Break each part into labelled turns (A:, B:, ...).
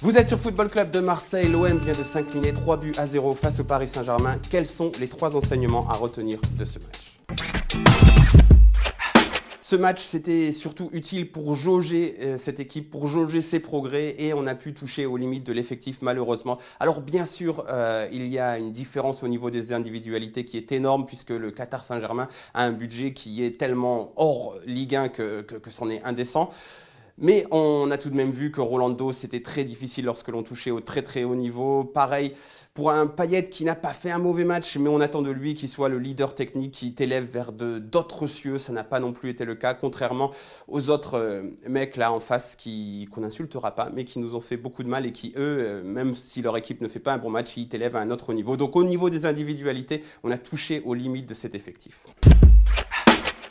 A: Vous êtes sur Football Club de Marseille, l'OM vient de s'incliner 3-0 face au Paris Saint-Germain. Quels sont les 3 enseignements à retenir de ce match? Ce match, c'était surtout utile pour jauger cette équipe, pour jauger ses progrès et on a pu toucher aux limites de l'effectif malheureusement. Alors bien sûr, il y a une différence au niveau des individualités qui est énorme puisque le Qatar Saint-Germain a un budget qui est tellement hors Ligue 1 que c'en est indécent. Mais on a tout de même vu que Rolando, c'était très difficile lorsque l'on touchait au très haut niveau. Pareil pour un Payet qui n'a pas fait un mauvais match, mais on attend de lui qu'il soit le leader technique qui t'élève vers d'autres cieux. Ça n'a pas non plus été le cas, contrairement aux autres mecs là en face qu'on n'insultera pas, mais qui nous ont fait beaucoup de mal et qui, eux, même si leur équipe ne fait pas un bon match, ils t'élèvent à un autre niveau. Donc au niveau des individualités, on a touché aux limites de cet effectif.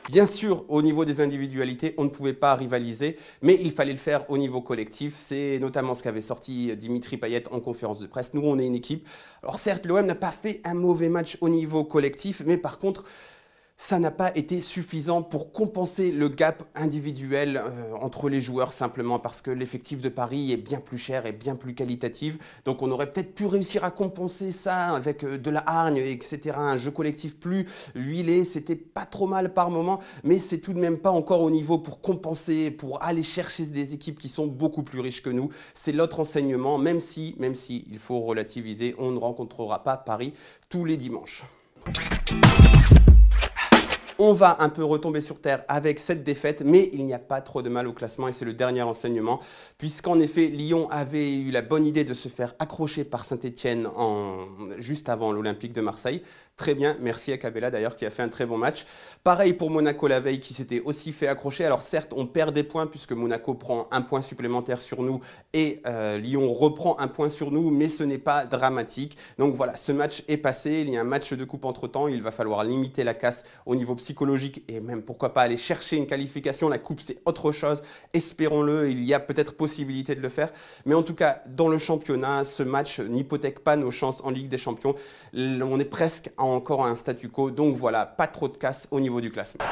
A: Bien sûr, au niveau des individualités, on ne pouvait pas rivaliser, mais il fallait le faire au niveau collectif. C'est notamment ce qu'avait sorti Dimitri Payet en conférence de presse. Nous, on est une équipe. Alors certes, l'OM n'a pas fait un mauvais match au niveau collectif, mais par contre, ça n'a pas été suffisant pour compenser le gap individuel entre les joueurs simplement parce que l'effectif de Paris est bien plus cher et bien plus qualitatif. Donc on aurait peut-être pu réussir à compenser ça avec de la hargne, etc. Un jeu collectif plus huilé, c'était pas trop mal par moment, mais c'est tout de même pas encore au niveau pour compenser, pour aller chercher des équipes qui sont beaucoup plus riches que nous. C'est l'autre enseignement, même si il faut relativiser, on ne rencontrera pas Paris tous les dimanches. On va un peu retomber sur terre avec cette défaite, mais il n'y a pas trop de mal au classement et c'est le dernier enseignement, puisqu'en effet, Lyon avait eu la bonne idée de se faire accrocher par Saint-Etienne juste avant l'Olympique de Marseille. Très bien, merci à Cabella d'ailleurs qui a fait un très bon match. Pareil pour Monaco la veille qui s'était aussi fait accrocher. Alors certes, on perd des points puisque Monaco prend un point supplémentaire sur nous et Lyon reprend un point sur nous, mais ce n'est pas dramatique. Donc voilà, ce match est passé, il y a un match de coupe entre-temps, il va falloir limiter la casse au niveau psychologique et même pourquoi pas aller chercher une qualification. La coupe c'est autre chose, espérons-le, il y a peut-être possibilité de le faire. Mais en tout cas, dans le championnat, ce match n'hypothèque pas nos chances en Ligue des Champions. On est presque encore à un statu quo, donc voilà, pas trop de casse au niveau du classement.